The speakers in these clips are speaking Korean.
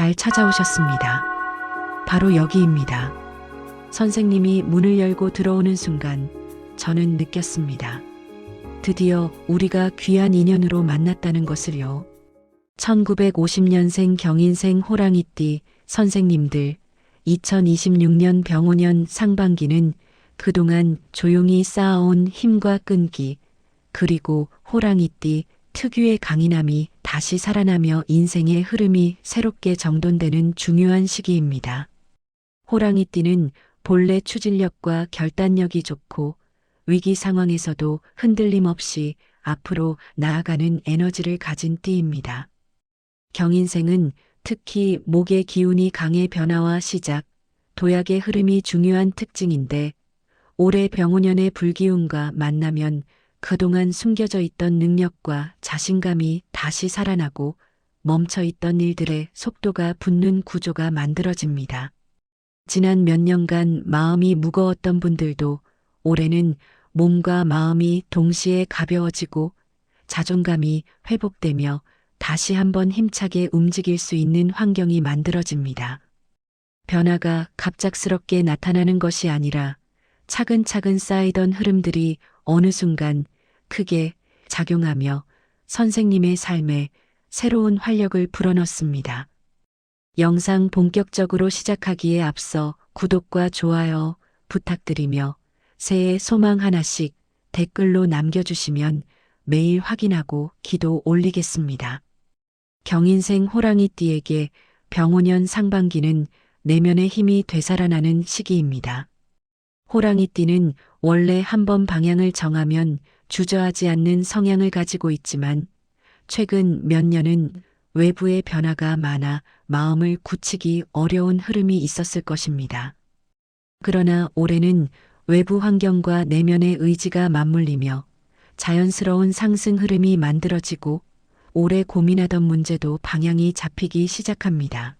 잘 찾아오셨습니다. 바로 여기입니다. 선생님이 문을 열고 들어오는 순간 저는 느꼈습니다. 드디어 우리가 귀한 인연으로 만났다는 것을요. 1950년생 경인생 호랑이띠 선생님들, 2026년 병오년 상반기는 그동안 조용히 쌓아온 힘과 끈기, 그리고 호랑이띠 특유의 강인함이 다시 살아나며 인생의 흐름이 새롭게 정돈되는 중요한 시기입니다. 호랑이띠는 본래 추진력과 결단력이 좋고 위기 상황에서도 흔들림 없이 앞으로 나아가는 에너지를 가진 띠입니다. 경인생은 특히 목의 기운이 강해 변화와 시작, 도약의 흐름이 중요한 특징인데 올해 병오년의 불기운과 만나면 그동안 숨겨져 있던 능력과 자신감이 다시 살아나고 멈춰있던 일들의 속도가 붙는 구조가 만들어집니다. 지난 몇 년간 마음이 무거웠던 분들도 올해는 몸과 마음이 동시에 가벼워지고 자존감이 회복되며 다시 한번 힘차게 움직일 수 있는 환경이 만들어집니다. 변화가 갑작스럽게 나타나는 것이 아니라 차근차근 쌓이던 흐름들이 어느 순간 크게 작용하며 선생님의 삶에 새로운 활력을 불어넣습니다. 영상 본격적으로 시작하기에 앞서 구독과 좋아요 부탁드리며 새해 소망 하나씩 댓글로 남겨주시면 매일 확인하고 기도 올리겠습니다. 경인생 호랑이띠에게 병오년 상반기는 내면의 힘이 되살아나는 시기입니다. 호랑이띠는 원래 한번 방향을 정하면 주저하지 않는 성향을 가지고 있지만 최근 몇 년은 외부의 변화가 많아 마음을 굳히기 어려운 흐름이 있었을 것입니다. 그러나 올해는 외부 환경과 내면의 의지가 맞물리며 자연스러운 상승 흐름이 만들어지고 오래 고민하던 문제도 방향이 잡히기 시작합니다.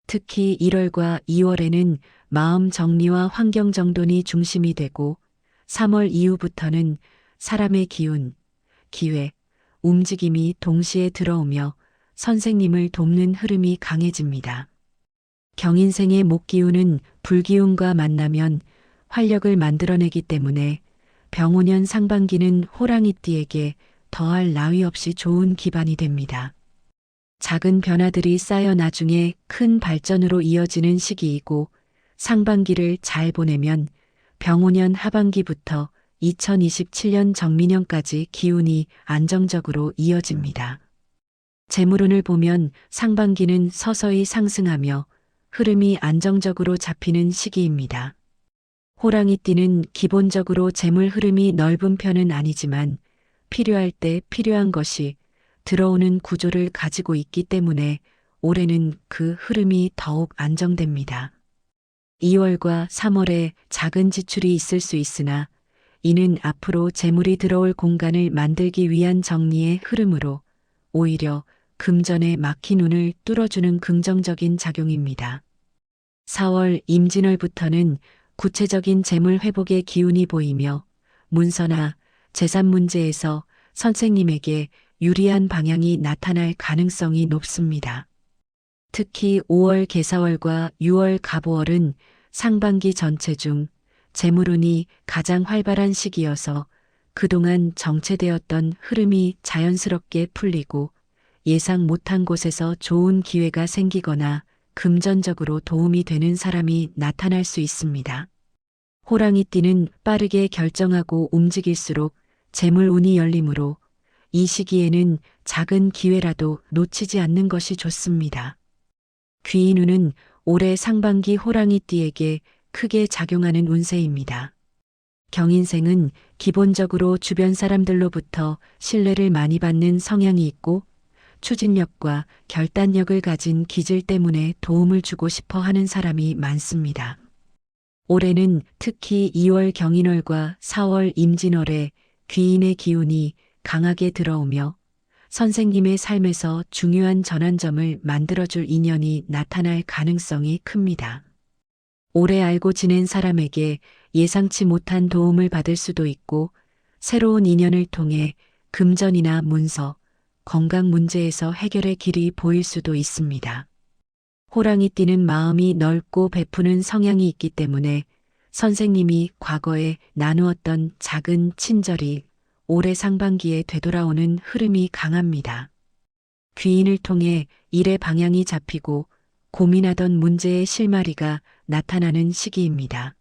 특히 1월과 2월에는 마음 정리와 환경 정돈이 중심이 되고 3월 이후부터는 사람의 기운, 기회, 움직임이 동시에 들어오며 선생님을 돕는 흐름이 강해집니다. 경인생의 목기운은 불기운과 만나면 활력을 만들어내기 때문에 병오년 상반기는 호랑이띠에게 더할 나위 없이 좋은 기반이 됩니다. 작은 변화들이 쌓여 나중에 큰 발전으로 이어지는 시기이고 상반기를 잘 보내면 병오년 하반기부터 2027년 정민년까지 기운이 안정적으로 이어집니다. 재물운을 보면 상반기는 서서히 상승하며 흐름이 안정적으로 잡히는 시기입니다. 호랑이띠는 기본적으로 재물 흐름이 넓은 편은 아니지만 필요할 때 필요한 것이 들어오는 구조를 가지고 있기 때문에 올해는 그 흐름이 더욱 안정됩니다. 2월과 3월에 작은 지출이 있을 수 있으나 이는 앞으로 재물이 들어올 공간을 만들기 위한 정리의 흐름으로 오히려 금전에 막힌 운을 뚫어주는 긍정적인 작용입니다. 4월 임진월부터는 구체적인 재물 회복의 기운이 보이며 문서나 재산 문제에서 선생님에게 유리한 방향이 나타날 가능성이 높습니다. 특히 5월 개사월과 6월 갑오월은 상반기 전체 중 재물운이 가장 활발한 시기여서 그동안 정체되었던 흐름이 자연스럽게 풀리고 예상 못한 곳에서 좋은 기회가 생기거나 금전적으로 도움이 되는 사람이 나타날 수 있습니다. 호랑이띠는 빠르게 결정하고 움직일수록 재물운이 열리므로 이 시기에는 작은 기회라도 놓치지 않는 것이 좋습니다. 귀인운은 올해 상반기 호랑이띠에게 크게 작용하는 운세입니다. 경인생은 기본적으로 주변 사람들로부터 신뢰를 많이 받는 성향이 있고 추진력과 결단력을 가진 기질 때문에 도움을 주고 싶어 하는 사람이 많습니다. 올해는 특히 2월 경인월과 4월 임진월에 귀인의 기운이 강하게 들어오며 선생님의 삶에서 중요한 전환점을 만들어줄 인연이 나타날 가능성이 큽니다. 오래 알고 지낸 사람에게 예상치 못한 도움을 받을 수도 있고 새로운 인연을 통해 금전이나 문서, 건강 문제에서 해결의 길이 보일 수도 있습니다. 호랑이띠는 마음이 넓고 베푸는 성향이 있기 때문에 선생님이 과거에 나누었던 작은 친절이 올해 상반기에 되돌아오는 흐름이 강합니다. 귀인을 통해 일의 방향이 잡히고 고민하던 문제의 실마리가 나타나는 시기입니다.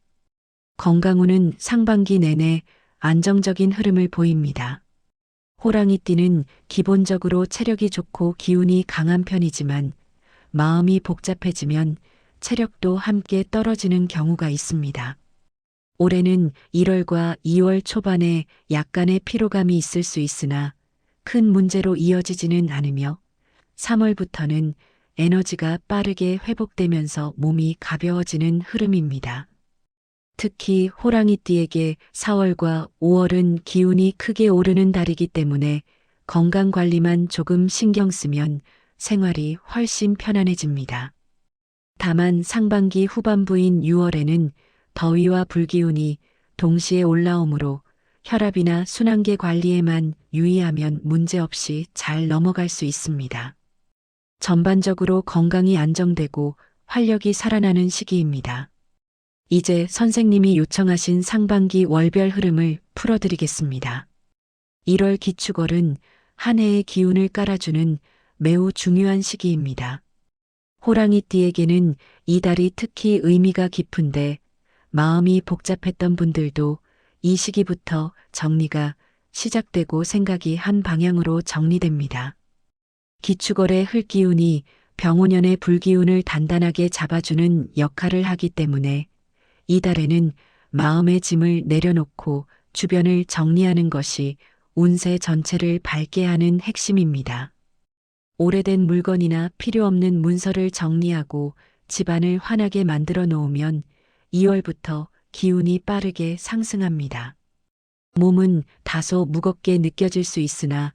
건강운은 상반기 내내 안정적인 흐름을 보입니다. 호랑이띠는 기본적으로 체력이 좋고 기운이 강한 편이지만 마음이 복잡해지면 체력도 함께 떨어지는 경우가 있습니다. 올해는 1월과 2월 초반에 약간의 피로감이 있을 수 있으나 큰 문제로 이어지지는 않으며 3월부터는 에너지가 빠르게 회복되면서 몸이 가벼워지는 흐름입니다. 특히 호랑이띠에게 4월과 5월은 기운이 크게 오르는 달이기 때문에 건강 관리만 조금 신경 쓰면 생활이 훨씬 편안해집니다. 다만 상반기 후반부인 6월에는 더위와 불기운이 동시에 올라오므로 혈압이나 순환계 관리에만 유의하면 문제없이 잘 넘어갈 수 있습니다. 전반적으로 건강이 안정되고 활력이 살아나는 시기입니다. 이제 선생님이 요청하신 상반기 월별 흐름을 풀어드리겠습니다. 1월 기축월은 한 해의 기운을 깔아주는 매우 중요한 시기입니다. 호랑이띠에게는 이 달이 특히 의미가 깊은데 마음이 복잡했던 분들도 이 시기부터 정리가 시작되고 생각이 한 방향으로 정리됩니다. 기축월의 흙기운이 병오년의 불기운을 단단하게 잡아주는 역할을 하기 때문에 이 달에는 마음의 짐을 내려놓고 주변을 정리하는 것이 운세 전체를 밝게 하는 핵심입니다. 오래된 물건이나 필요 없는 문서를 정리하고 집안을 환하게 만들어 놓으면 2월부터 기운이 빠르게 상승합니다. 몸은 다소 무겁게 느껴질 수 있으나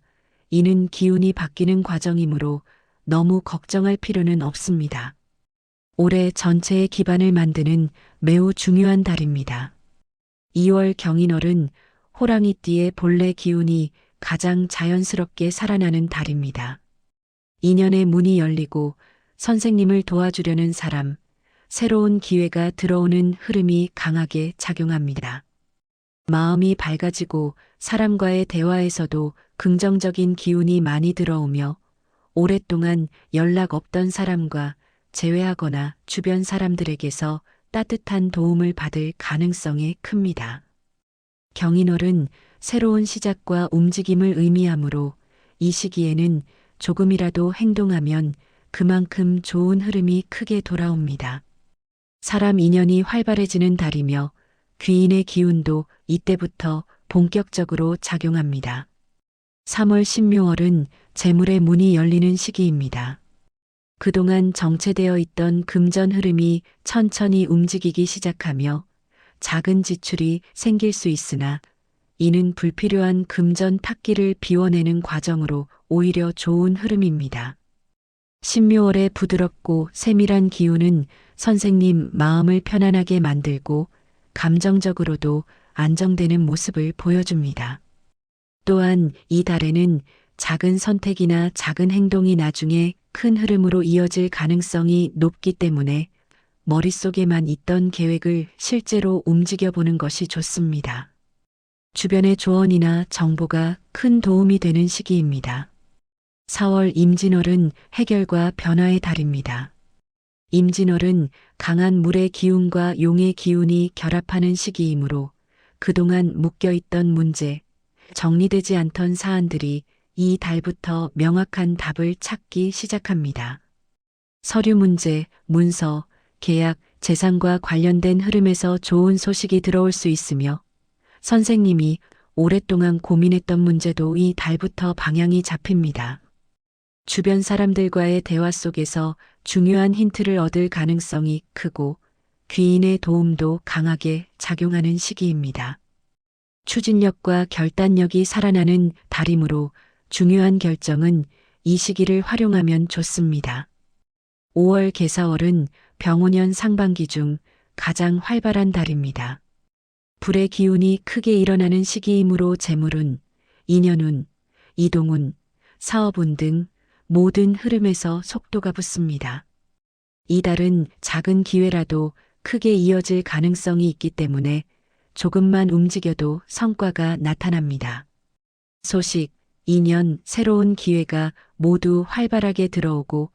이는 기운이 바뀌는 과정이므로 너무 걱정할 필요는 없습니다. 올해 전체의 기반을 만드는 매우 중요한 달입니다. 2월 경인월은 호랑이띠의 본래 기운이 가장 자연스럽게 살아나는 달입니다. 인연의 문이 열리고 선생님을 도와주려는 사람, 새로운 기회가 들어오는 흐름이 강하게 작용합니다. 마음이 밝아지고 사람과의 대화에서도 긍정적인 기운이 많이 들어오며 오랫동안 연락 없던 사람과 재회하거나 주변 사람들에게서 따뜻한 도움을 받을 가능성이 큽니다. 경인월은 새로운 시작과 움직임을 의미하므로 이 시기에는 조금이라도 행동하면 그만큼 좋은 흐름이 크게 돌아옵니다. 사람 인연이 활발해지는 달이며 귀인의 기운도 이때부터 본격적으로 작용합니다. 3월 신묘월은 재물의 문이 열리는 시기입니다. 그동안 정체되어 있던 금전 흐름이 천천히 움직이기 시작하며 작은 지출이 생길 수 있으나 이는 불필요한 금전 탁기를 비워내는 과정으로 오히려 좋은 흐름입니다. 신묘월의 부드럽고 세밀한 기운은 선생님 마음을 편안하게 만들고 감정적으로도 안정되는 모습을 보여줍니다. 또한 이 달에는 작은 선택이나 작은 행동이 나중에 큰 흐름으로 이어질 가능성이 높기 때문에 머릿속에만 있던 계획을 실제로 움직여보는 것이 좋습니다. 주변의 조언이나 정보가 큰 도움이 되는 시기입니다. 4월 임진월은 해결과 변화의 달입니다. 임진월은 강한 물의 기운과 용의 기운이 결합하는 시기이므로 그동안 묶여있던 문제, 정리되지 않던 사안들이 이 달부터 명확한 답을 찾기 시작합니다. 서류 문제, 문서, 계약, 재산과 관련된 흐름에서 좋은 소식이 들어올 수 있으며 선생님이 오랫동안 고민했던 문제도 이 달부터 방향이 잡힙니다. 주변 사람들과의 대화 속에서 중요한 힌트를 얻을 가능성이 크고 귀인의 도움도 강하게 작용하는 시기입니다. 추진력과 결단력이 살아나는 달이므로 중요한 결정은 이 시기를 활용하면 좋습니다. 5월 개사월은 병오년 상반기 중 가장 활발한 달입니다. 불의 기운이 크게 일어나는 시기이므로 재물운, 인연운, 이동운, 사업운 등 모든 흐름에서 속도가 붙습니다. 이달은 작은 기회라도 크게 이어질 가능성이 있기 때문에 조금만 움직여도 성과가 나타납니다. 소식, 2년 새로운 기회가 모두 활발하게 들어오고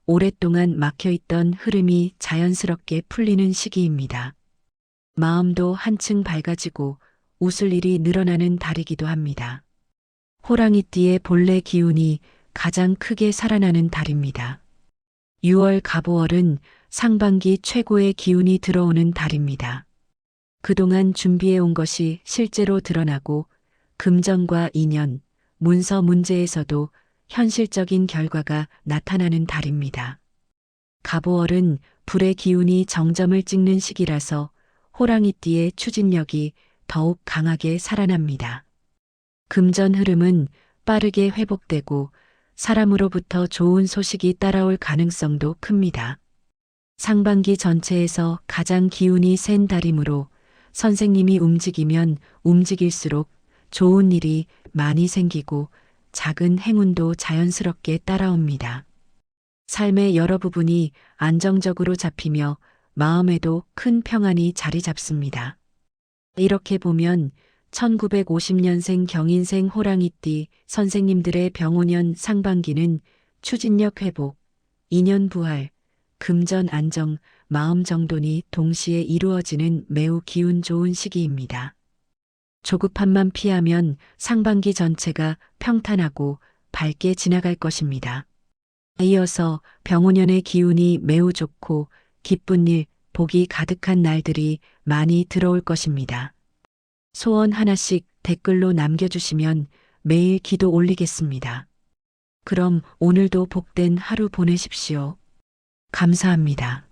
오랫동안 막혀있던 흐름이 자연스럽게 풀리는 시기입니다. 마음도 한층 밝아지고 웃을 일이 늘어나는 달이기도 합니다. 호랑이띠의 본래 기운이 가장 크게 살아나는 달입니다. 6월 갑오월은 상반기 최고의 기운이 들어오는 달입니다. 그동안 준비해온 것이 실제로 드러나고 금전과 인연, 문서 문제에서도 현실적인 결과가 나타나는 달입니다. 갑오월은 불의 기운이 정점을 찍는 시기라서 호랑이띠의 추진력이 더욱 강하게 살아납니다. 금전 흐름은 빠르게 회복되고 사람으로부터 좋은 소식이 따라올 가능성도 큽니다. 상반기 전체에서 가장 기운이 센 달이므로 선생님이 움직이면 움직일수록 좋은 일이 많이 생기고 작은 행운도 자연스럽게 따라옵니다. 삶의 여러 부분이 안정적으로 잡히며 마음에도 큰 평안이 자리 잡습니다. 이렇게 보면 1950년생 경인생 호랑이띠 선생님들의 병오년 상반기는 추진력 회복, 인연 부활, 금전 안정, 마음 정돈이 동시에 이루어지는 매우 기운 좋은 시기입니다. 조급함만 피하면 상반기 전체가 평탄하고 밝게 지나갈 것입니다. 이어서 병오년의 기운이 매우 좋고 기쁜 일, 복이 가득한 날들이 많이 들어올 것입니다. 소원 하나씩 댓글로 남겨주시면 매일 기도 올리겠습니다. 그럼 오늘도 복된 하루 보내십시오. 감사합니다.